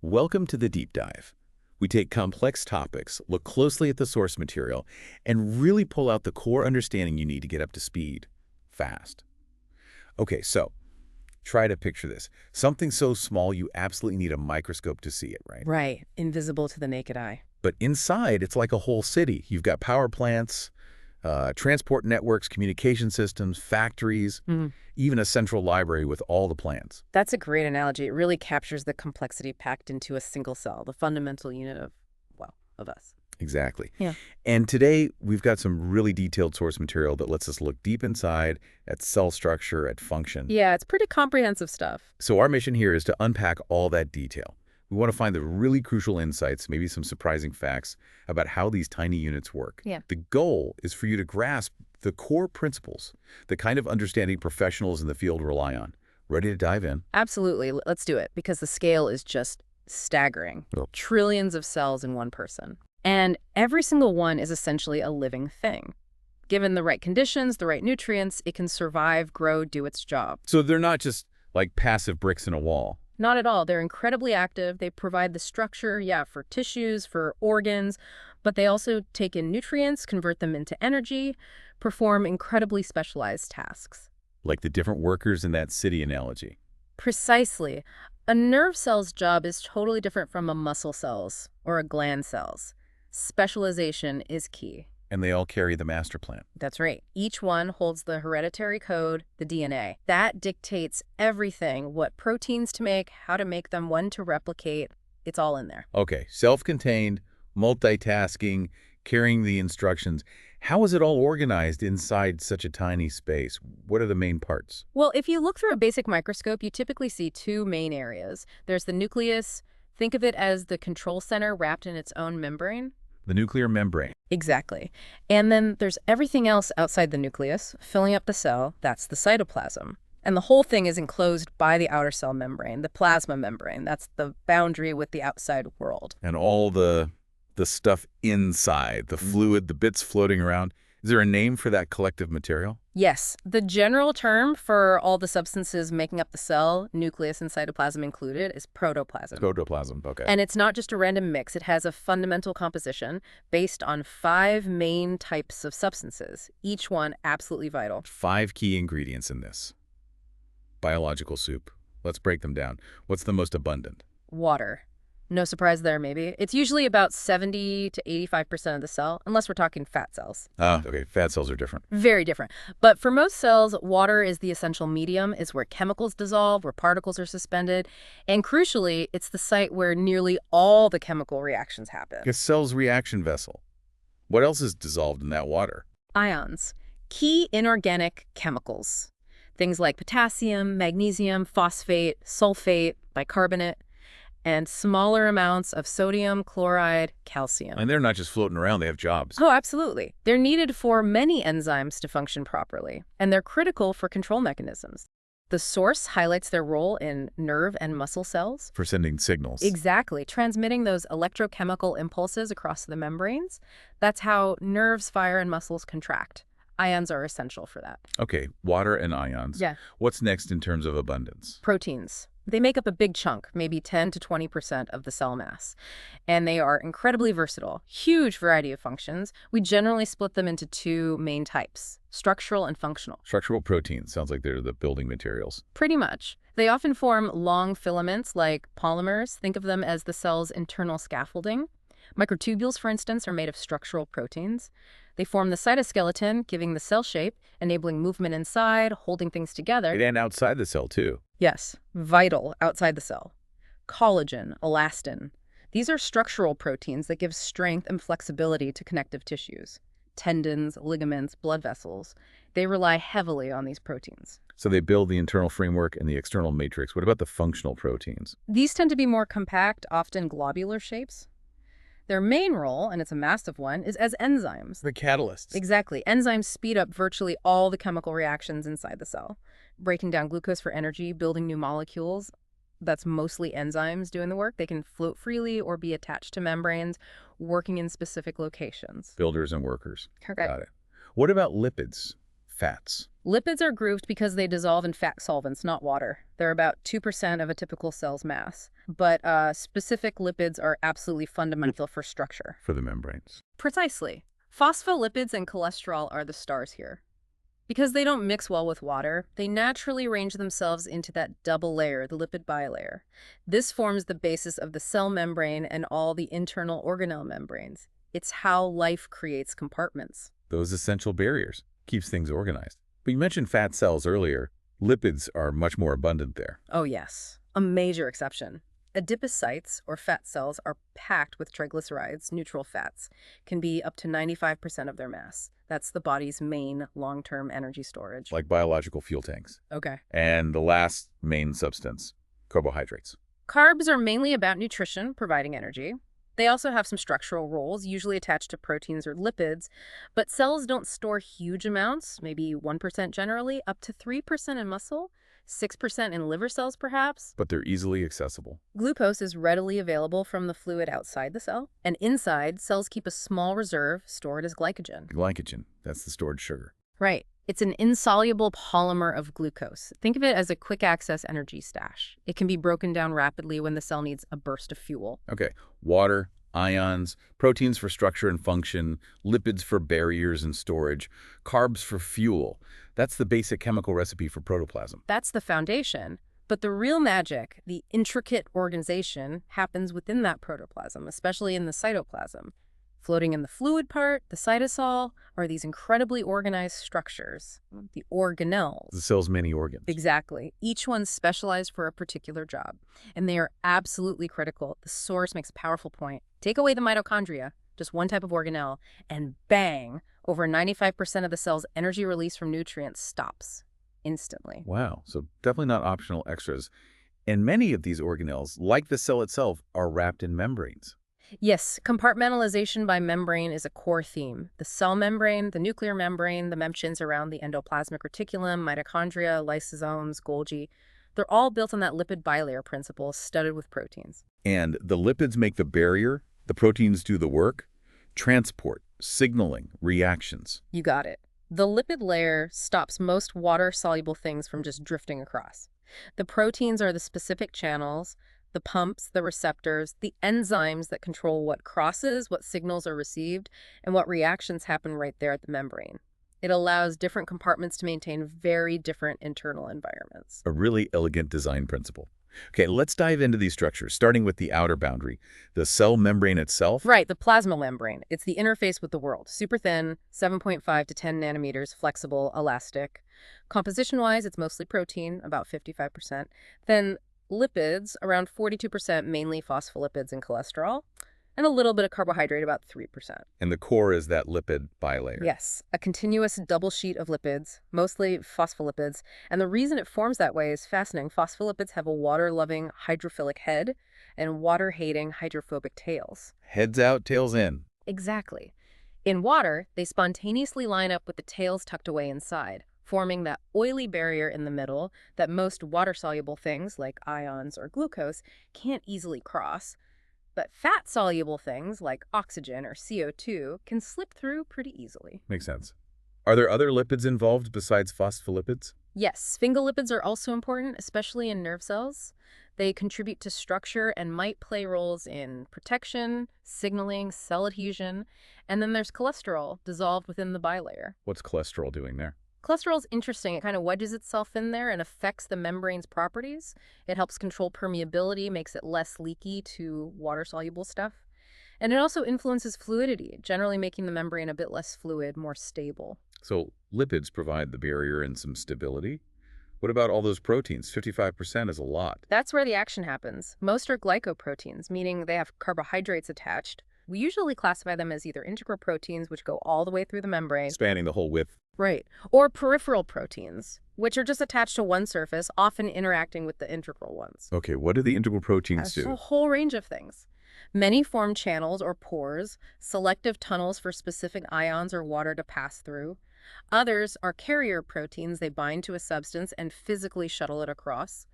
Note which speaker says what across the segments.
Speaker 1: Welcome to the deep dive. We take complex topics, look closely at the source material, and really pull out the core understanding you need to get up to speed fast. Okay, so try to picture this. Something so small you absolutely need a microscope to see it, right?
Speaker 2: Right, invisible to the naked eye.
Speaker 1: But inside, it's like a whole city. You've got power plants, transport networks, communication systems, factories, even a central library with all the plans.
Speaker 2: That's a great analogy. It really captures the complexity packed into a single cell, the fundamental unit of, well, of us.
Speaker 1: Exactly.
Speaker 2: Yeah.
Speaker 1: And today, we've got some really detailed source material that lets us look deep inside at cell structure, at function.
Speaker 2: Yeah, it's pretty comprehensive stuff.
Speaker 1: So our mission here is to unpack all that detail. We want to find the really crucial insights, maybe some surprising facts about how these tiny units work.
Speaker 2: Yeah.
Speaker 1: The goal is for you to grasp the core principles, the kind of understanding professionals in the field rely on. Ready to dive in?
Speaker 2: Absolutely. Let's do it, because the scale is just staggering.
Speaker 1: Well,
Speaker 2: Trillions of cells in one person. And every single one is essentially a living thing. Given the right conditions, the right nutrients, it can survive, grow, do its job.
Speaker 1: so they're not just like passive bricks in a wall.
Speaker 2: Not at all. They're incredibly active. They provide the structure, for tissues, for organs, but they also take in nutrients, convert them into energy, perform incredibly specialized tasks.
Speaker 1: Like the different workers in that city analogy.
Speaker 2: Precisely. A nerve cell's job is totally different from a muscle cell's or a gland cell's. Specialization is key.
Speaker 1: And they all carry the master plan.
Speaker 2: That's right. Each one holds the hereditary code, the DNA. That dictates everything, what proteins to make, how to make them, when to replicate. It's all in there.
Speaker 1: Okay, self-contained, multitasking, carrying the instructions. How is it all organized inside such a tiny space? What are the main parts?
Speaker 2: Well, if you look through a basic microscope, you typically see two main areas. There's the nucleus. Think of it as the control center wrapped in its own membrane.
Speaker 1: The nuclear membrane.
Speaker 2: Exactly. And then there's everything else outside the nucleus, filling up the cell. That's the cytoplasm. And the whole thing is enclosed by the outer cell membrane, the plasma membrane. That's the boundary with the outside world.
Speaker 1: And all the stuff inside, the fluid, the bits floating around. Is there a name for that collective material?
Speaker 2: Yes, the general term for all the substances making up the cell, nucleus and cytoplasm included, is protoplasm.
Speaker 1: Protoplasm, okay.
Speaker 2: And it's not just a random mix. It has a fundamental composition based on 5 main types of substances, each one absolutely vital.
Speaker 1: 5 key ingredients in this. Biological soup. Let's break them down. What's the most abundant?
Speaker 2: Water. No surprise there, maybe. It's usually about 70 to 85% of the cell, unless we're talking fat cells.
Speaker 1: Okay, fat cells are different.
Speaker 2: Very different. But for most cells, water is the essential medium, is where chemicals dissolve, where particles are suspended. And crucially, it's the site where nearly all the chemical reactions happen.
Speaker 1: A cell's reaction vessel. What else is dissolved in that water?
Speaker 2: Ions. Key inorganic chemicals. Things like potassium, magnesium, phosphate, sulfate, bicarbonate, and smaller amounts of sodium, chloride, calcium.
Speaker 1: And they're not just floating around, they have jobs.
Speaker 2: Oh, absolutely. They're needed for many enzymes to function properly, and they're critical for control mechanisms. The source highlights their role in nerve and muscle cells.
Speaker 1: For sending signals.
Speaker 2: Exactly, transmitting those electrochemical impulses across the membranes. That's how nerves fire and muscles contract. Ions are essential for that.
Speaker 1: Okay, water and ions.
Speaker 2: Yeah.
Speaker 1: What's next in terms of abundance?
Speaker 2: Proteins. They make up a big chunk, maybe 10 to 20% of the cell mass. And they are incredibly versatile, huge variety of functions. We generally split them into 2 main types, structural and functional.
Speaker 1: Structural proteins. Sounds like they're the building materials.
Speaker 2: Pretty much. They often form long filaments like polymers. Think of them as the cell's internal scaffolding. Microtubules, for instance, are made of structural proteins. They form the cytoskeleton, giving the cell shape, enabling movement inside, holding things together.
Speaker 1: And outside the cell, too.
Speaker 2: Yes, vital outside the cell. Collagen, elastin. These are structural proteins that give strength and flexibility to connective tissues. Tendons, ligaments, blood vessels. They rely heavily on these proteins.
Speaker 1: So they build the internal framework and the external matrix. What about the functional proteins?
Speaker 2: These tend to be more compact, often globular shapes. Their main role, and it's a massive one, is as enzymes.
Speaker 1: The catalysts.
Speaker 2: Exactly. Enzymes speed up virtually all the chemical reactions inside the cell, breaking down glucose for energy, building new molecules. That's mostly enzymes doing the work. They can float freely or be attached to membranes, working in specific locations.
Speaker 1: Builders and workers.
Speaker 2: Correct.
Speaker 1: Got it. What about lipids? Fats.
Speaker 2: Lipids are grouped because they dissolve in fat solvents, not water. They're about 2% of a typical cell's mass. But specific lipids are absolutely fundamental for structure.
Speaker 1: For the membranes.
Speaker 2: Precisely. Phospholipids and cholesterol are the stars here. Because they don't mix well with water, they naturally arrange themselves into that double layer, the lipid bilayer. This forms the basis of the cell membrane and all the internal organelle membranes. It's how life creates compartments.
Speaker 1: Those essential barriers. Keeps things organized. But you mentioned fat cells earlier. Lipids are much more abundant there.
Speaker 2: Oh yes, a major exception. Adipocytes, or fat cells, are packed with triglycerides, neutral fats, can be up to 95% of their mass. That's the body's main long-term energy storage.
Speaker 1: Like biological fuel tanks.
Speaker 2: Okay.
Speaker 1: And the last main substance, carbohydrates.
Speaker 2: Carbs are mainly about nutrition, providing energy. They also have some structural roles, usually attached to proteins or lipids, but cells don't store huge amounts, maybe 1% generally, up to 3% in muscle, 6% in liver cells perhaps.
Speaker 1: But they're easily accessible.
Speaker 2: Glucose is readily available from the fluid outside the cell, and inside, cells keep a small reserve stored as glycogen.
Speaker 1: Glycogen, that's the stored sugar.
Speaker 2: Right. It's an insoluble polymer of glucose. Think of it as a quick-access energy stash. It can be broken down rapidly when the cell needs a burst of fuel.
Speaker 1: Okay, water, ions, proteins for structure and function, lipids for barriers and storage, carbs for fuel. That's the basic chemical recipe for protoplasm.
Speaker 2: That's the foundation. But the real magic, the intricate organization, happens within that protoplasm, especially in the cytoplasm. Floating in the fluid part, the cytosol, are these incredibly organized structures, the organelles.
Speaker 1: The cell's many organs.
Speaker 2: Exactly. Each one's specialized for a particular job, and they are absolutely critical. The source makes a powerful point. Take away the mitochondria, just one type of organelle, and bang, over 95% of the cell's energy release from nutrients stops instantly.
Speaker 1: Wow, so definitely not optional extras. And many of these organelles, like the cell itself, are wrapped in membranes.
Speaker 2: Yes, compartmentalization by membrane is a core theme. The cell membrane, the nuclear membrane, the membranes around the endoplasmic reticulum, mitochondria, lysosomes, Golgi, they're all built on that lipid bilayer principle, studded with proteins.
Speaker 1: And the lipids make the barrier, the proteins do the work, transport, signaling, reactions.
Speaker 2: You got it. The lipid layer stops most water-soluble things from just drifting across. The proteins are the specific channels, the pumps, the receptors, the enzymes that control what crosses, what signals are received, and what reactions happen right there at the membrane. It allows different compartments to maintain very different internal environments.
Speaker 1: A really elegant design principle. Okay, let's dive into these structures, starting with the outer boundary, the cell membrane itself.
Speaker 2: Right, the plasma membrane. It's the interface with the world. Super thin, 7.5 to 10 nanometers, flexible, elastic. Composition-wise, it's mostly protein, about 55%. Then lipids, around 42%, mainly phospholipids and cholesterol, and a little bit of carbohydrate, about 3%.
Speaker 1: And the core is that lipid bilayer.
Speaker 2: Yes, a continuous double sheet of lipids, mostly phospholipids. And the reason it forms that way is fascinating. Phospholipids have a water-loving hydrophilic head and water-hating hydrophobic tails.
Speaker 1: Heads out, tails in.
Speaker 2: Exactly. In water, they spontaneously line up with the tails tucked away inside, forming that oily barrier in the middle that most water-soluble things, like ions or glucose, can't easily cross. But fat-soluble things, like oxygen or CO2, can slip through pretty easily.
Speaker 1: Makes sense. Are there other lipids involved besides phospholipids?
Speaker 2: Yes, sphingolipids are also important, especially in nerve cells. They contribute to structure and might play roles in protection, signaling, cell adhesion. And then there's cholesterol, dissolved within the bilayer.
Speaker 1: What's cholesterol doing there?
Speaker 2: Cholesterol is interesting. It kind of wedges itself in there and affects the membrane's properties. It helps control permeability, makes it less leaky to water-soluble stuff. And it also influences fluidity, generally making the membrane a bit less fluid, more stable.
Speaker 1: So lipids provide the barrier and some stability. What about all those proteins? 55% is a lot.
Speaker 2: That's where the action happens. Most are glycoproteins, meaning they have carbohydrates attached. We usually classify them as either integral proteins, which go all the way through the membrane.
Speaker 1: Spanning the whole width.
Speaker 2: Right. Or peripheral proteins, which are just attached to one surface, often interacting with the integral ones.
Speaker 1: Okay, what do the integral proteins
Speaker 2: That's
Speaker 1: do?
Speaker 2: a whole range of things. Many form channels or pores, selective tunnels for specific ions or water to pass through. Others are carrier proteins. They bind to a substance and physically shuttle it across.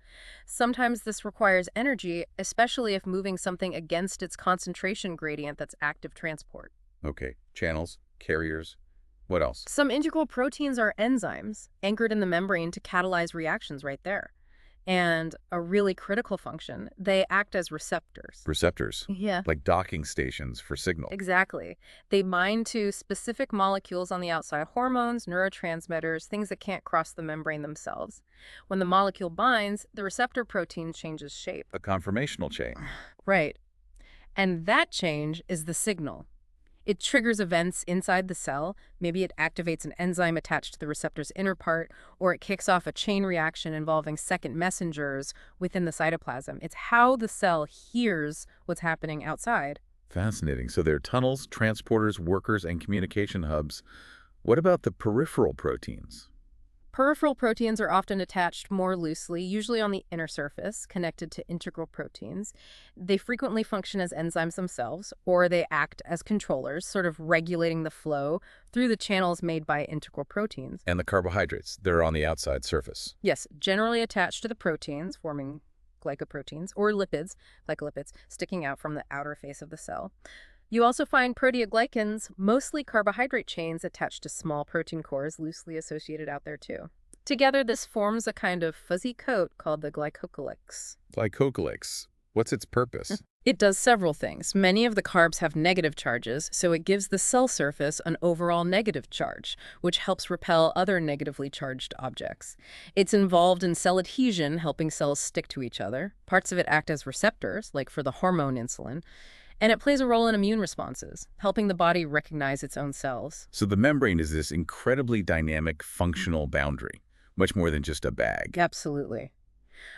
Speaker 2: Sometimes this requires energy, especially if moving something against its concentration gradient that's active transport.
Speaker 1: Okay, channels, carriers, What else?
Speaker 2: Some integral proteins are enzymes anchored in the membrane to catalyze reactions right there. And a really critical function, they act as receptors.
Speaker 1: Receptors,
Speaker 2: Yeah,
Speaker 1: like docking stations for signal.
Speaker 2: exactly. They bind to specific molecules on the outside, hormones, neurotransmitters, things that can't cross the membrane themselves. When the molecule binds, the receptor protein changes shape.
Speaker 1: A conformational chain.
Speaker 2: Right. And that change is the signal. It triggers events inside the cell. Maybe it activates an enzyme attached to the receptor's inner part, or it kicks off a chain reaction involving second messengers within the cytoplasm. It's how the cell hears what's happening outside.
Speaker 1: Fascinating. So there are tunnels, transporters, workers, and communication hubs. What about the peripheral proteins?
Speaker 2: Peripheral proteins are often attached more loosely, usually on the inner surface, connected to integral proteins. They frequently function as enzymes themselves, or they act as controllers, sort of regulating the flow through the channels made by integral proteins.
Speaker 1: And the carbohydrates, they're on the outside surface.
Speaker 2: Yes, generally attached to the proteins, forming glycoproteins, or lipids, glycolipids, sticking out from the outer face of the cell. You also find proteoglycans, mostly carbohydrate chains attached to small protein cores loosely associated out there too. Together, this forms a kind of fuzzy coat called the glycocalyx.
Speaker 1: Glycocalyx. What's its purpose?
Speaker 2: It does several things. Many of the carbs have negative charges, so it gives the cell surface an overall negative charge, which helps repel other negatively charged objects. It's involved in cell adhesion, helping cells stick to each other. Parts of it act as receptors, like for the hormone insulin. And it plays a role in immune responses, helping the body recognize its own cells.
Speaker 1: So the membrane is this incredibly dynamic, functional boundary, much more than just a bag.
Speaker 2: Absolutely.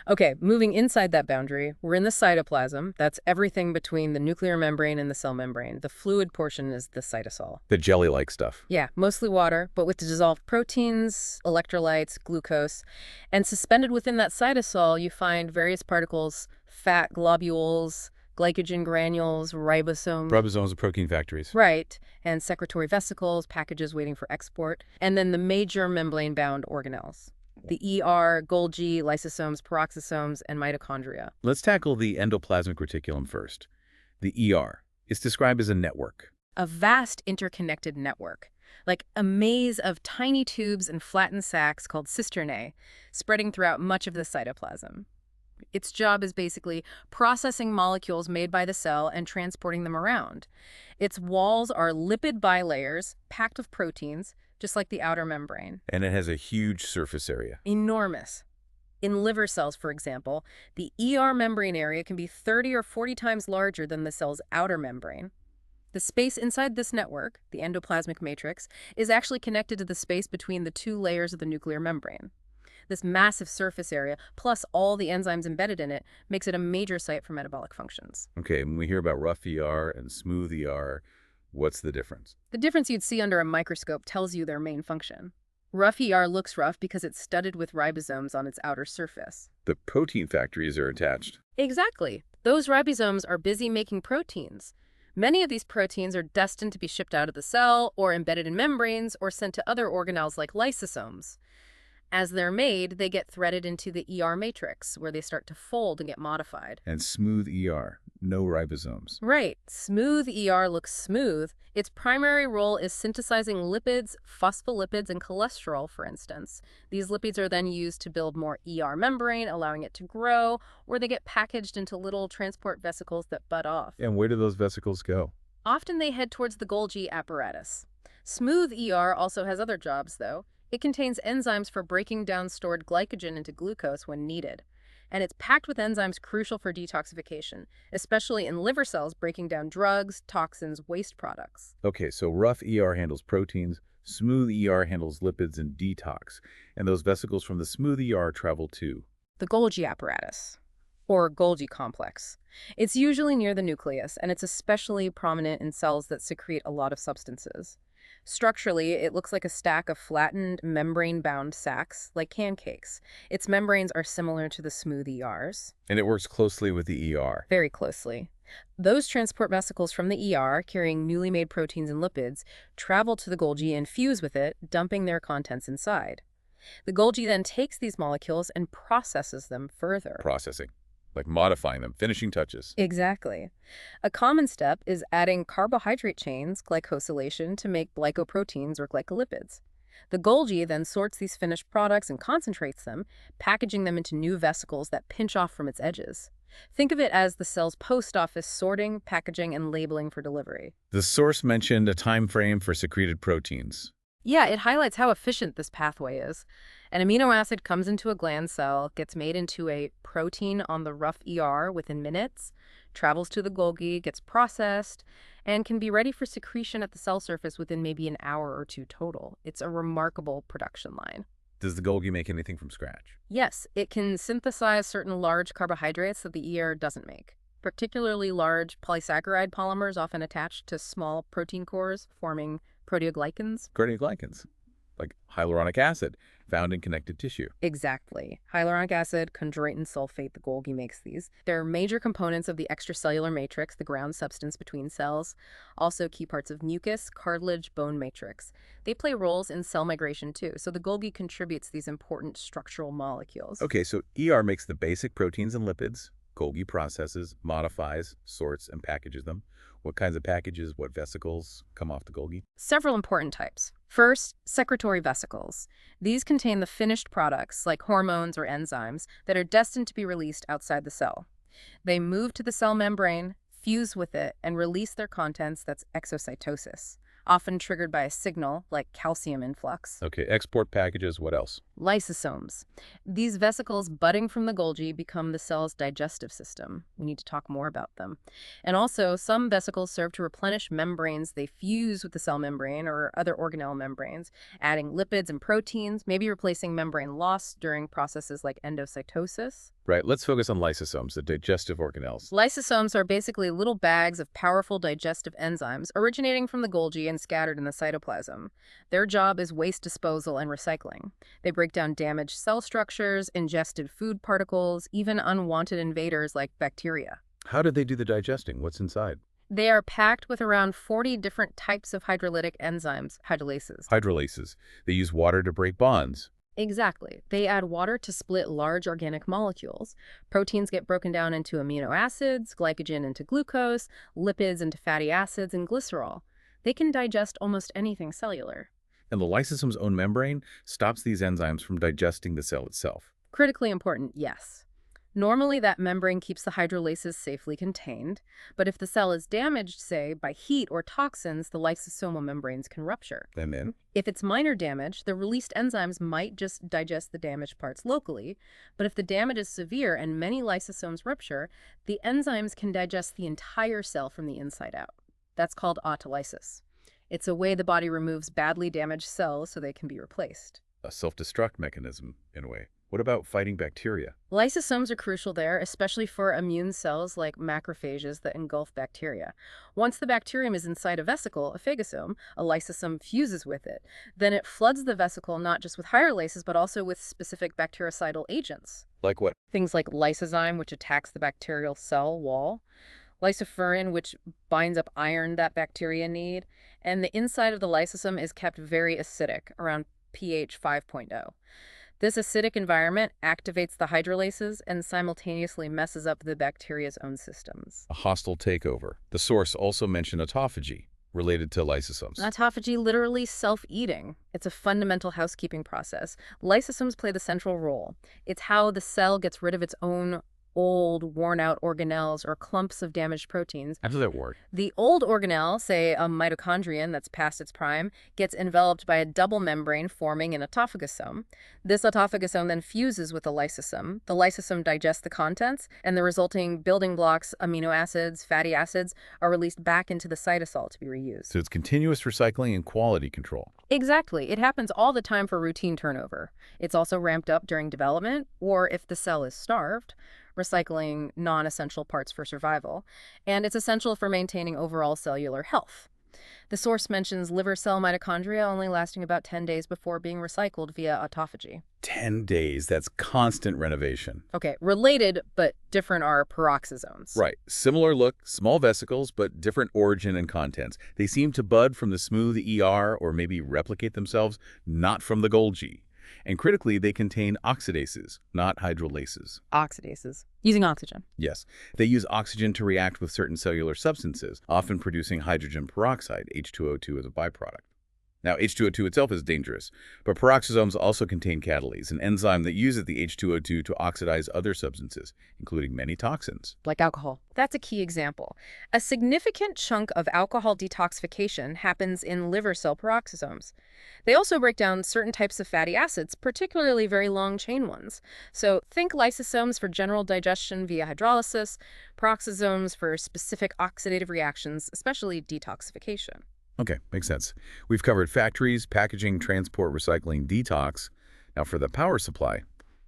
Speaker 2: Okay, moving inside that boundary, we're in the cytoplasm. That's everything between the nuclear membrane and the cell membrane. The fluid portion is the cytosol.
Speaker 1: The jelly-like stuff.
Speaker 2: Yeah, mostly water, but with dissolved proteins, electrolytes, glucose. And suspended within that cytosol, you find various particles, fat globules, glycogen granules, ribosomes.
Speaker 1: Ribosomes are protein factories.
Speaker 2: Right, and secretory vesicles, packages waiting for export, and then the major membrane-bound organelles. The ER, Golgi, lysosomes, peroxisomes, and mitochondria.
Speaker 1: Let's tackle the endoplasmic reticulum first. The ER is described as a network.
Speaker 2: A vast interconnected network, like a maze of tiny tubes and flattened sacs called cisternae, spreading throughout much of the cytoplasm. Its job is basically processing molecules made by the cell and transporting them around. Its walls are lipid bilayers packed with proteins, just like the outer membrane.
Speaker 1: And it has a huge surface area.
Speaker 2: Enormous. In liver cells, for example, the ER membrane area can be 30 or 40 times larger than the cell's outer membrane. The space inside this network, the endoplasmic matrix, is actually connected to the space between the two layers of the nuclear membrane. This massive surface area, plus all the enzymes embedded in it, makes it a major site for metabolic functions.
Speaker 1: Okay, when we hear about rough ER and smooth ER, what's the difference?
Speaker 2: The difference you'd see under a microscope tells you their main function. Rough ER looks rough because it's studded with ribosomes on its outer surface.
Speaker 1: The protein factories are attached.
Speaker 2: Exactly. Those ribosomes are busy making proteins. Many of these proteins are destined to be shipped out of the cell, or embedded in membranes, or sent to other organelles like lysosomes. As they're made, they get threaded into the ER matrix, where they start to fold and get modified.
Speaker 1: And smooth ER, no ribosomes.
Speaker 2: Right. Smooth ER looks smooth. Its primary role is synthesizing lipids, phospholipids, and cholesterol, for instance. These lipids are then used to build more ER membrane, allowing it to grow, or they get packaged into little transport vesicles that bud off.
Speaker 1: And where do those vesicles go?
Speaker 2: Often they head towards the Golgi apparatus. Smooth ER also has other jobs, though. It contains enzymes for breaking down stored glycogen into glucose when needed. And it's packed with enzymes crucial for detoxification, especially in liver cells breaking down drugs, toxins, waste products.
Speaker 1: Okay, so rough ER handles proteins, smooth ER handles lipids and detox. And those vesicles from the smooth ER travel to
Speaker 2: The Golgi apparatus, or Golgi complex. It's usually near the nucleus, and it's especially prominent in cells that secrete a lot of substances. Structurally, it looks like a stack of flattened, membrane-bound sacs, like pancakes. Its membranes are similar to the smooth ERs.
Speaker 1: And it works closely with the ER.
Speaker 2: Very closely. Those transport vesicles from the ER, carrying newly made proteins and lipids, travel to the Golgi and fuse with it, dumping their contents inside. The Golgi then takes these molecules and processes them further.
Speaker 1: Processing. like modifying them, finishing touches.
Speaker 2: Exactly. A common step is adding carbohydrate chains, glycosylation, to make glycoproteins or glycolipids. The Golgi then sorts these finished products and concentrates them, packaging them into new vesicles that pinch off from its edges. Think of it as the cell's post office sorting, packaging, and labeling for delivery.
Speaker 1: The source mentioned a time frame for secreted proteins.
Speaker 2: Yeah, it highlights how efficient this pathway is. An amino acid comes into a gland cell, gets made into a protein on the rough ER within minutes, travels to the Golgi, gets processed, and can be ready for secretion at the cell surface within maybe an hour or two total. It's a remarkable production line.
Speaker 1: Does the Golgi make anything from scratch?
Speaker 2: Yes, it can synthesize certain large carbohydrates that the ER doesn't make. Particularly large polysaccharide polymers often attached to small protein cores, forming proteoglycans.
Speaker 1: Glycans, like hyaluronic acid, found in connective tissue.
Speaker 2: Exactly. Hyaluronic acid, chondroitin sulfate, the Golgi makes these. They're major components of the extracellular matrix, the ground substance between cells, also key parts of mucus, cartilage, bone matrix. They play roles in cell migration too, so the Golgi contributes these important structural molecules.
Speaker 1: Okay, so ER makes the basic proteins and lipids. Golgi processes, modifies, sorts, and packages them. What kinds of packages, what vesicles come off the Golgi?
Speaker 2: Several important types. First, secretory vesicles. These contain the finished products, like hormones or enzymes, that are destined to be released outside the cell. They move to the cell membrane, fuse with it, and release their contents. That's exocytosis, often triggered by a signal like calcium influx.
Speaker 1: Okay, export packages, what else?
Speaker 2: Lysosomes. These vesicles budding from the Golgi become the cell's digestive system. We need to talk more about them. And also, some vesicles serve to replenish membranes. They fuse with the cell membrane or other organelle membranes, adding lipids and proteins, maybe replacing membrane loss during processes like endocytosis.
Speaker 1: Right, let's focus on lysosomes, the digestive organelles.
Speaker 2: Lysosomes are basically little bags of powerful digestive enzymes originating from the Golgi and scattered in the cytoplasm. Their job is waste disposal and recycling. They break down damaged cell structures, ingested food particles, even unwanted invaders like bacteria.
Speaker 1: How do they do the digesting? What's inside?
Speaker 2: They are packed with around 40 different types of hydrolytic enzymes, hydrolases.
Speaker 1: Hydrolases. They use water to break bonds.
Speaker 2: Exactly. They add water to split large organic molecules. Proteins get broken down into amino acids, glycogen into glucose, lipids into fatty acids, and glycerol. They can digest almost anything cellular.
Speaker 1: And the lysosome's own membrane stops these enzymes from digesting the cell itself.
Speaker 2: Critically important, yes. Normally, that membrane keeps the hydrolases safely contained, but if the cell is damaged, say, by heat or toxins, the lysosomal membranes can rupture.
Speaker 1: And then?
Speaker 2: If it's minor damage, the released enzymes might just digest the damaged parts locally, but if the damage is severe and many lysosomes rupture, the enzymes can digest the entire cell from the inside out. That's called autolysis. It's a way the body removes badly damaged cells so they can be replaced.
Speaker 1: A self-destruct mechanism, in a way. What about fighting bacteria?
Speaker 2: Lysosomes are crucial there, especially for immune cells like macrophages that engulf bacteria. Once the bacterium is inside a vesicle, a phagosome, a lysosome fuses with it. Then it floods the vesicle not just with hydrolases, but also with specific bactericidal agents.
Speaker 1: Like what?
Speaker 2: Things like lysozyme, which attacks the bacterial cell wall, lysofurin, which binds up iron that bacteria need, and the inside of the lysosome is kept very acidic, around pH 5.0. This acidic environment activates the hydrolases and simultaneously messes up the bacteria's own systems.
Speaker 1: A hostile takeover. The source also mentioned autophagy, related to lysosomes.
Speaker 2: Autophagy, literally self-eating. It's a fundamental housekeeping process. Lysosomes play the central role. It's how the cell gets rid of its own old, worn-out organelles or clumps of damaged proteins.
Speaker 1: How does that work?
Speaker 2: The old organelle, say a mitochondrion that's past its prime, gets enveloped by a double membrane forming an autophagosome. This autophagosome then fuses with the lysosome. The lysosome digests the contents, and the resulting building blocks, amino acids, fatty acids, are released back into the cytosol to be reused.
Speaker 1: So it's continuous recycling and quality control.
Speaker 2: Exactly. It happens all the time for routine turnover. It's also ramped up during development, or if the cell is starved, recycling non-essential parts for survival, and it's essential for maintaining overall cellular health. The source mentions liver cell mitochondria only lasting about 10 days before being recycled via autophagy.
Speaker 1: 10 days, that's constant renovation.
Speaker 2: Okay, related but different are peroxisomes.
Speaker 1: Right, similar look, small vesicles, but different origin and contents. They seem to bud from the smooth ER or maybe replicate themselves, not from the Golgi. And critically, they contain oxidases, not hydrolases.
Speaker 2: Oxidases. Using oxygen.
Speaker 1: Yes, they use oxygen to react with certain cellular substances, often producing hydrogen peroxide, H2O2, as a byproduct. Now, H2O2 itself is dangerous, but peroxisomes also contain catalase, an enzyme that uses the H2O2 to oxidize other substances, including many toxins.
Speaker 2: Like alcohol. That's a key example. A significant chunk of alcohol detoxification happens in liver cell peroxisomes. They also break down certain types of fatty acids, particularly very long-chain ones. So think lysosomes for general digestion via hydrolysis, peroxisomes for specific oxidative reactions, especially detoxification.
Speaker 1: Okay, makes sense. We've covered factories, packaging, transport, recycling, detox. Now for the power supply,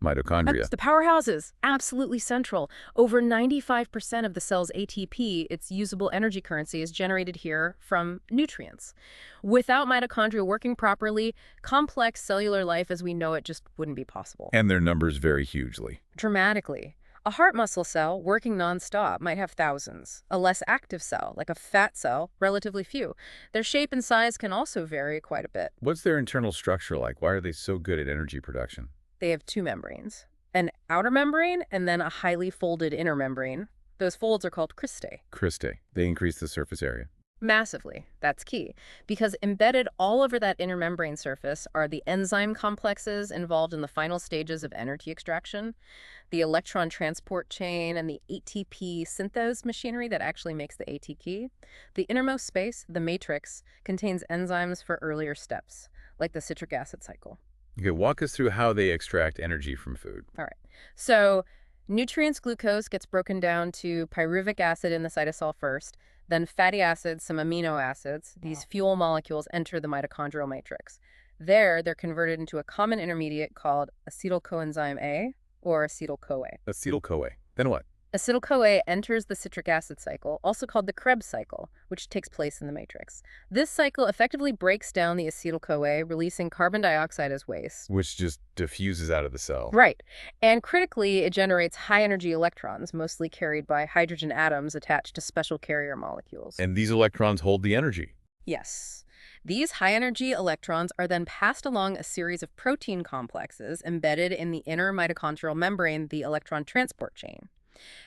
Speaker 1: mitochondria.
Speaker 2: That's the powerhouses, absolutely central. Over 95% of the cell's ATP, its usable energy currency, is generated here from nutrients. Without mitochondria working properly, complex cellular life as we know it just wouldn't be possible.
Speaker 1: And their numbers vary hugely.
Speaker 2: Dramatically. A heart muscle cell working nonstop might have thousands. A less active cell, like a fat cell, relatively few. Their shape and size can also vary quite a bit.
Speaker 1: What's their internal structure like? Why are they so good at energy production?
Speaker 2: They have two membranes, an outer membrane and then a highly folded inner membrane. Those folds are called cristae.
Speaker 1: Cristae. They increase the surface area.
Speaker 2: Massively. That's key. Because embedded all over that inner membrane surface are the enzyme complexes involved in the final stages of energy extraction, the electron transport chain, and the ATP synthase machinery that actually makes the ATP. The innermost space, the matrix, contains enzymes for earlier steps, like the citric acid cycle.
Speaker 1: Okay, walk us through how they extract energy from food.
Speaker 2: All right. So nutrients glucose gets broken down to pyruvic acid in the cytosol first, then fatty acids, some amino acids. These fuel molecules enter the mitochondrial matrix. There, they're converted into a common intermediate called acetyl coenzyme A, or acetyl-CoA.
Speaker 1: Acetyl-CoA. Then what?
Speaker 2: Acetyl-CoA enters the citric acid cycle, also called the Krebs cycle, which takes place in the matrix. This cycle effectively breaks down the acetyl-CoA, releasing carbon dioxide as waste.
Speaker 1: Which just diffuses out of the cell.
Speaker 2: Right. And critically, it generates high-energy electrons, mostly carried by hydrogen atoms attached to special carrier molecules.
Speaker 1: And these electrons hold the energy.
Speaker 2: Yes. These high-energy electrons are then passed along a series of protein complexes embedded in the inner mitochondrial membrane, the electron transport chain.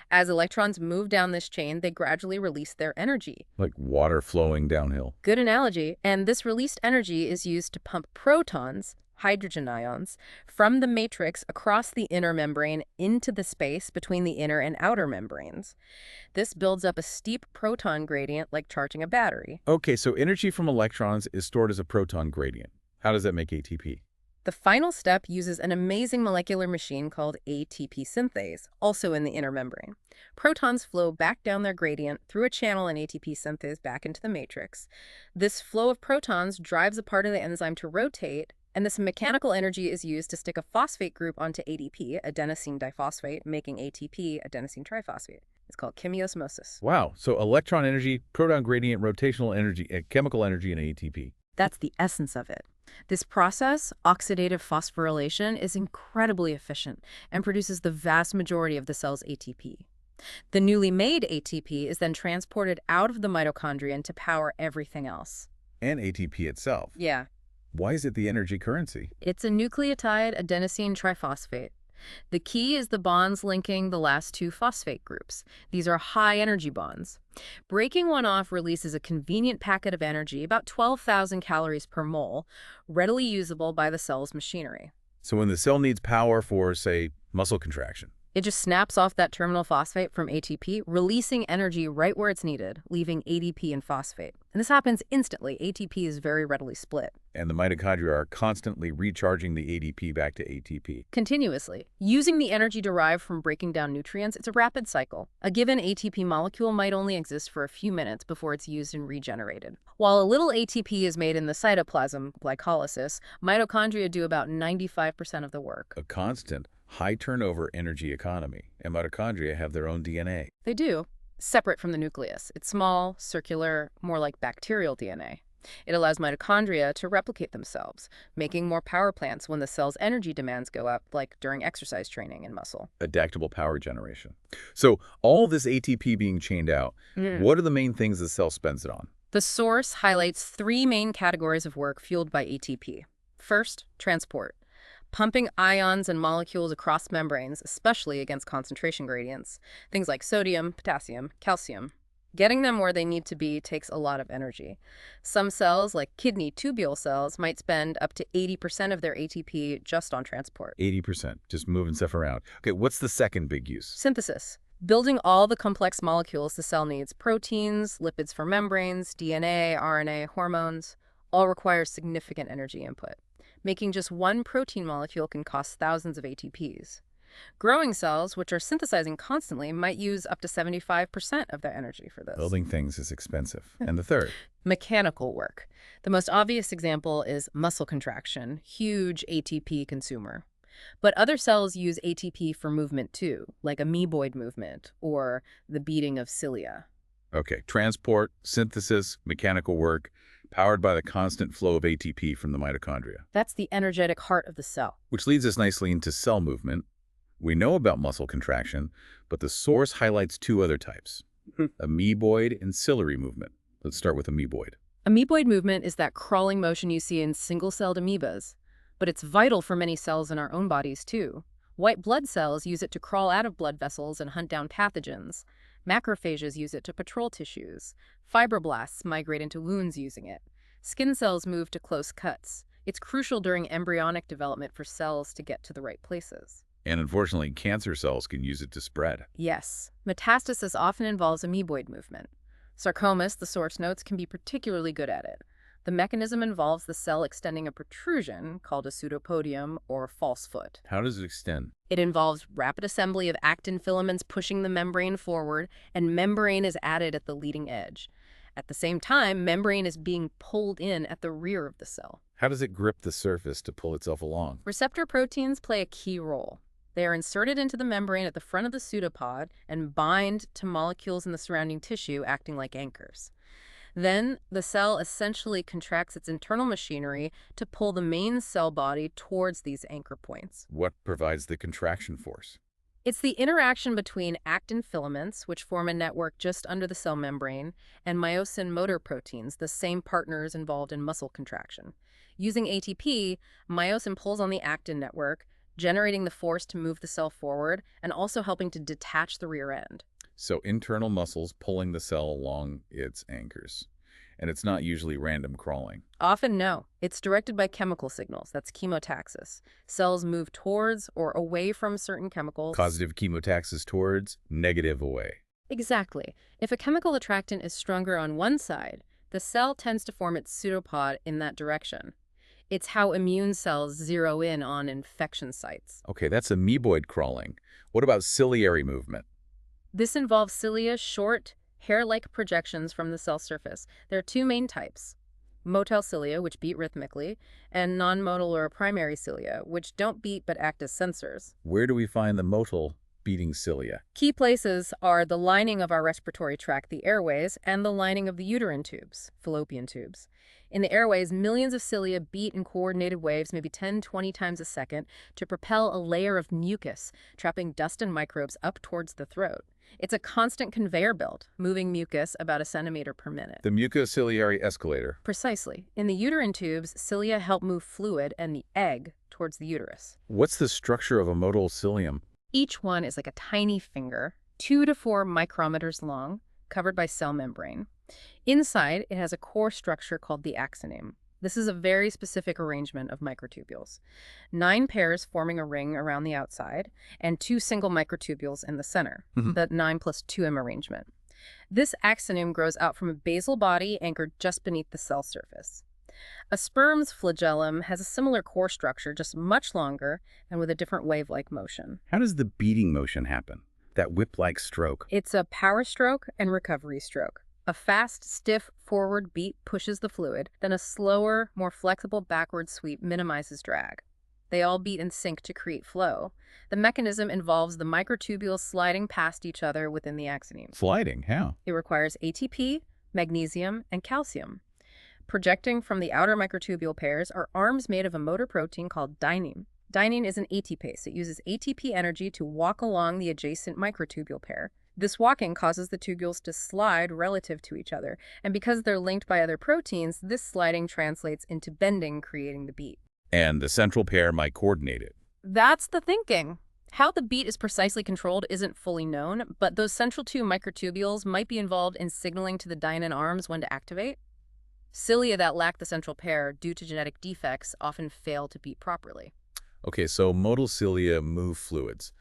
Speaker 2: As electrons move down this chain, they gradually release their energy.
Speaker 1: Like water flowing downhill.
Speaker 2: Good analogy. And this released energy is used to pump protons, hydrogen ions, from the matrix across the inner membrane into the space between the inner and outer membranes. This builds up a steep proton gradient like charging a battery.
Speaker 1: Okay, so energy from electrons is stored as a proton gradient. How does that make ATP?
Speaker 2: The final step uses an amazing molecular machine called ATP synthase, also in the inner membrane. Protons flow back down their gradient through a channel in ATP synthase back into the matrix. This flow of protons drives a part of the enzyme to rotate, and this mechanical energy is used to stick a phosphate group onto ADP, adenosine diphosphate, making ATP, adenosine triphosphate. It's called chemiosmosis.
Speaker 1: Wow, so electron energy, proton gradient, rotational energy, chemical energy, and ATP.
Speaker 2: That's the essence of it. This process, oxidative phosphorylation, is incredibly efficient and produces the vast majority of the cell's ATP. The newly made ATP is then transported out of the mitochondrion to power everything else.
Speaker 1: And ATP itself.
Speaker 2: Yeah.
Speaker 1: Why is it the energy currency?
Speaker 2: It's a nucleotide adenosine triphosphate. The key is the bonds linking the last two phosphate groups. These are high-energy bonds. Breaking one off releases a convenient packet of energy, about 12,000 calories per mole, readily usable by the cell's machinery.
Speaker 1: So when the cell needs power for, say, muscle contraction,
Speaker 2: it just snaps off that terminal phosphate from ATP, releasing energy right where it's needed, leaving ADP and phosphate. And this happens instantly. ATP is very readily split.
Speaker 1: and the mitochondria are constantly recharging the ADP back to ATP.
Speaker 2: Continuously. Using the energy derived from breaking down nutrients, it's a rapid cycle. A given ATP molecule might only exist for a few minutes before it's used and regenerated. While a little ATP is made in the cytoplasm, glycolysis, mitochondria do about 95% of the work.
Speaker 1: A constant, high-turnover energy economy, and mitochondria have their own DNA.
Speaker 2: They do. Separate from the nucleus. It's small, circular, more like bacterial DNA. It allows mitochondria to replicate themselves, making more power plants when the cell's energy demands go up, like during exercise training in muscle.
Speaker 1: Adaptable power generation. So all this ATP being chained out, what are the main things the cell spends it on?
Speaker 2: The source highlights three main categories of work fueled by ATP. First, transport. pumping ions and molecules across membranes, especially against concentration gradients. Things like sodium, potassium, calcium. Getting them where they need to be takes a lot of energy. Some cells, like kidney tubule cells, might spend up to 80% of their ATP just on transport.
Speaker 1: 80%, just moving stuff around. Okay, what's the second big use?
Speaker 2: Synthesis. Building all the complex molecules the cell needs, proteins, lipids for membranes, DNA, RNA, hormones, all require significant energy input. Making just one protein molecule can cost thousands of ATPs. Growing cells, which are synthesizing constantly, might use up to 75% of their energy for this.
Speaker 1: Building things is expensive. And the third?
Speaker 2: Mechanical work. The most obvious example is muscle contraction, huge ATP consumer. But other cells use ATP for movement too, like ameboid movement or the beating of cilia.
Speaker 1: Okay, transport, synthesis, mechanical work, powered by the constant flow of ATP from the mitochondria.
Speaker 2: That's the energetic heart of the cell.
Speaker 1: Which leads us nicely into cell movement. We know about muscle contraction, but the source highlights two other types, ameboid and ciliary movement. Let's start with ameboid.
Speaker 2: Ameboid movement is that crawling motion you see in single-celled amoebas. But it's vital for many cells in our own bodies, too. White blood cells use it to crawl out of blood vessels and hunt down pathogens. Macrophages use it to patrol tissues. Fibroblasts migrate into wounds using it. Skin cells move to close cuts. It's crucial during embryonic development for cells to get to the right places.
Speaker 1: And unfortunately, cancer cells can use it to spread.
Speaker 2: Yes, metastasis often involves ameboid movement. Sarcomas, the source notes, can be particularly good at it. The mechanism involves the cell extending a protrusion, called a pseudopodium or false foot.
Speaker 1: How does it extend?
Speaker 2: It involves rapid assembly of actin filaments pushing the membrane forward, and membrane is added at the leading edge. At the same time, membrane is being pulled in at the rear of the cell.
Speaker 1: How does it grip the surface to pull itself along?
Speaker 2: Receptor proteins play a key role. They are inserted into the membrane at the front of the pseudopod and bind to molecules in the surrounding tissue, acting like anchors. Then, the cell essentially contracts its internal machinery to pull the main cell body towards these anchor points.
Speaker 1: What provides the contraction force?
Speaker 2: It's the interaction between actin filaments, which form a network just under the cell membrane, and myosin motor proteins, the same partners involved in muscle contraction. Using ATP, myosin pulls on the actin network, generating the force to move the cell forward and also helping to detach the rear end.
Speaker 1: So internal muscles pulling the cell along its anchors. And it's not usually random crawling.
Speaker 2: Often no. It's directed by chemical signals. That's chemotaxis. Cells move towards or away from certain chemicals.
Speaker 1: Causative chemotaxis towards, negative away.
Speaker 2: Exactly. If a chemical attractant is stronger on one side, the cell tends to form its pseudopod in that direction. It's how immune cells zero in on infection sites.
Speaker 1: Okay, that's amoeboid crawling. What about ciliary movement?
Speaker 2: This involves cilia, short, hair-like projections from the cell surface. There are two main types: motile cilia, which beat rhythmically, and non-motile or primary cilia, which don't beat but act as sensors.
Speaker 1: Where do we find the motile beating cilia?
Speaker 2: Key places are the lining of our respiratory tract, the airways, and the lining of the uterine tubes, fallopian tubes. In the airways, millions of cilia beat in coordinated waves, maybe 10-20 times a second, to propel a layer of mucus, trapping dust and microbes up towards the throat. It's a constant conveyor belt, moving mucus about a centimeter per minute.
Speaker 1: The mucociliary escalator.
Speaker 2: Precisely. In the uterine tubes, cilia help move fluid and the egg towards the uterus.
Speaker 1: What's the structure of a motile cilium?
Speaker 2: Each one is like a tiny finger, 2 to 4 micrometers long, covered by cell membrane. Inside, it has a core structure called the axoneme. This is a very specific arrangement of microtubules. 9 pairs forming a ring around the outside, and 2 single microtubules in the center, the 9+2M arrangement. This axoneme grows out from a basal body anchored just beneath the cell surface. A sperm's flagellum has a similar core structure, just much longer and with a different wave-like motion.
Speaker 1: How does the beating motion happen? That whip-like stroke?
Speaker 2: It's a power stroke and recovery stroke. A fast, stiff forward beat pushes the fluid, then a slower, more flexible backward sweep minimizes drag. They all beat in sync to create flow. The mechanism involves the microtubules sliding past each other within the axoneme.
Speaker 1: Sliding? How?
Speaker 2: It requires ATP, magnesium, and calcium. Projecting from the outer microtubule pairs are arms made of a motor protein called dynein. Dynein is an ATPase. It uses ATP energy to walk along the adjacent microtubule pair. This walking causes the tubules to slide relative to each other, and because they're linked by other proteins, this sliding translates into bending, creating the beat.
Speaker 1: And the central pair might coordinate it.
Speaker 2: That's the thinking. How the beat is precisely controlled isn't fully known, but those central two microtubules might be involved in signaling to the dynein arms when to activate. Cilia that lack the central pair due to genetic defects often fail to beat properly.
Speaker 1: Okay, so modal cilia move fluids.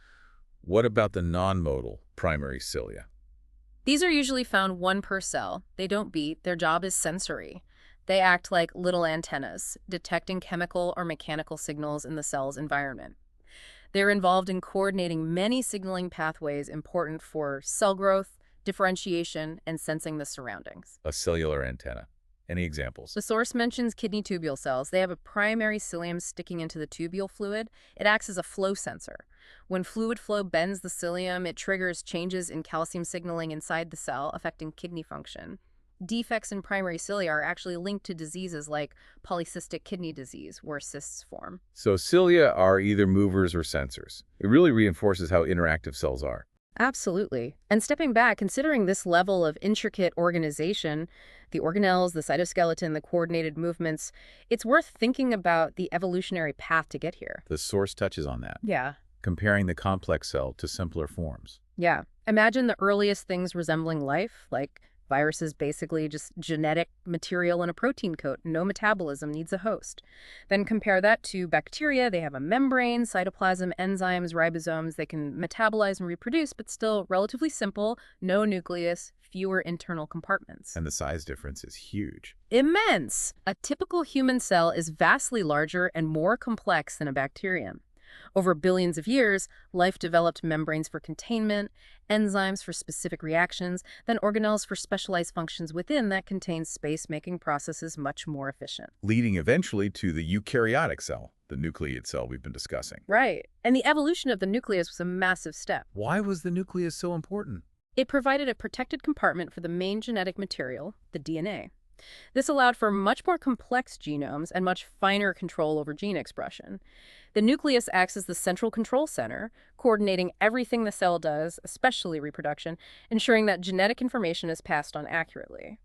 Speaker 1: What about the non-modal primary cilia?
Speaker 2: These are usually found one per cell. They don't beat. Their job is sensory. They act like little antennas, detecting chemical or mechanical signals in the cell's environment. They're involved in coordinating many signaling pathways important for cell growth, differentiation, and sensing the surroundings.
Speaker 1: A cellular antenna. Any examples?
Speaker 2: The source mentions kidney tubule cells. They have a primary cilium sticking into the tubule fluid. It acts as a flow sensor. When fluid flow bends the cilium, it triggers changes in calcium signaling inside the cell, affecting kidney function. Defects in primary cilia are actually linked to diseases like polycystic kidney disease, where cysts form.
Speaker 1: So cilia are either movers or sensors. It really reinforces how interactive cells are.
Speaker 2: Absolutely. And stepping back, considering this level of intricate organization, the organelles, the cytoskeleton, the coordinated movements, it's worth thinking about the evolutionary path to get here.
Speaker 1: The source touches on that,
Speaker 2: Yeah.
Speaker 1: comparing the complex cell to simpler forms.
Speaker 2: Yeah. Imagine the earliest things resembling life, like viruses, basically just genetic material in a protein coat. No metabolism, needs a host. Then compare that to bacteria. They have a membrane, cytoplasm, enzymes, ribosomes. They can metabolize and reproduce, but still relatively simple, no nucleus, fewer internal compartments.
Speaker 1: And the size difference is huge.
Speaker 2: Immense! A typical human cell is vastly larger and more complex than a bacterium. Over billions of years, life developed membranes for containment, enzymes for specific reactions, then organelles for specialized functions within that contain space, making processes much more efficient.
Speaker 1: Leading eventually to the eukaryotic cell, the nucleated cell we've been discussing.
Speaker 2: Right. And the evolution of the nucleus was a massive step.
Speaker 1: Why was the nucleus so important?
Speaker 2: It provided a protected compartment for the main genetic material, the DNA. This allowed for much more complex genomes and much finer control over gene expression. The nucleus acts as the central control center, coordinating everything the cell does, especially reproduction, ensuring that genetic information is passed on accurately.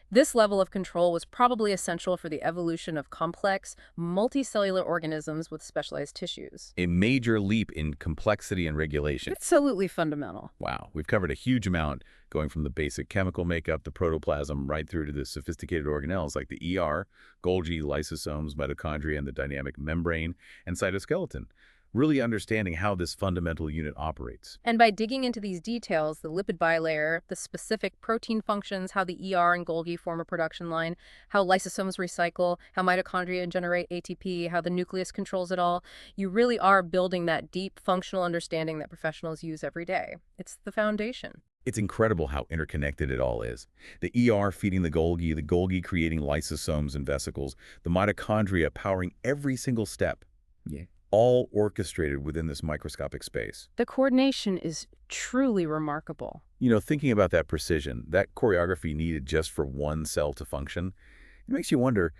Speaker 2: This level of control was probably essential for the evolution of complex, multicellular organisms with specialized tissues.
Speaker 1: A major leap in complexity and regulation.
Speaker 2: Absolutely fundamental.
Speaker 1: Wow, we've covered a huge amount, going from the basic chemical makeup, the protoplasm, right through to the sophisticated organelles like the ER, Golgi, lysosomes, mitochondria, and the dynamic membrane and cytoskeleton. Really understanding how this fundamental unit operates.
Speaker 2: And by digging into these details, the lipid bilayer, the specific protein functions, how the ER and Golgi form a production line, how lysosomes recycle, how mitochondria generate ATP, how the nucleus controls it all, you really are building that deep functional understanding that professionals use every day. It's the foundation.
Speaker 1: It's incredible how interconnected it all is. The ER feeding the Golgi creating lysosomes and vesicles, the mitochondria powering every single step.
Speaker 2: Yeah.
Speaker 1: All orchestrated within this microscopic space.
Speaker 2: The coordination is truly remarkable.
Speaker 1: You know, thinking about that precision, that choreography needed just for one cell to function, it makes you wonder,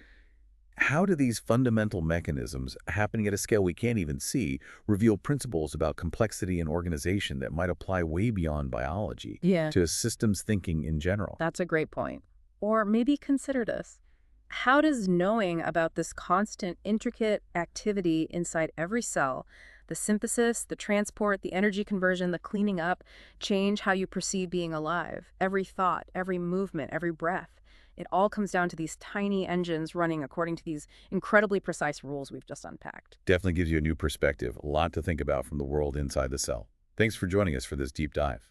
Speaker 1: how do these fundamental mechanisms, happening at a scale we can't even see, reveal principles about complexity and organization that might apply way beyond biology to systems thinking in general?
Speaker 2: That's a great point. Or maybe consider this. How does knowing about this constant, intricate activity inside every cell, the synthesis, the transport, the energy conversion, the cleaning up, change how you perceive being alive? Every thought, every movement, every breath. It all comes down to these tiny engines running according to these incredibly precise rules we've just unpacked.
Speaker 1: Definitely gives you a new perspective, a lot to think about from the world inside the cell. Thanks for joining us for this deep dive.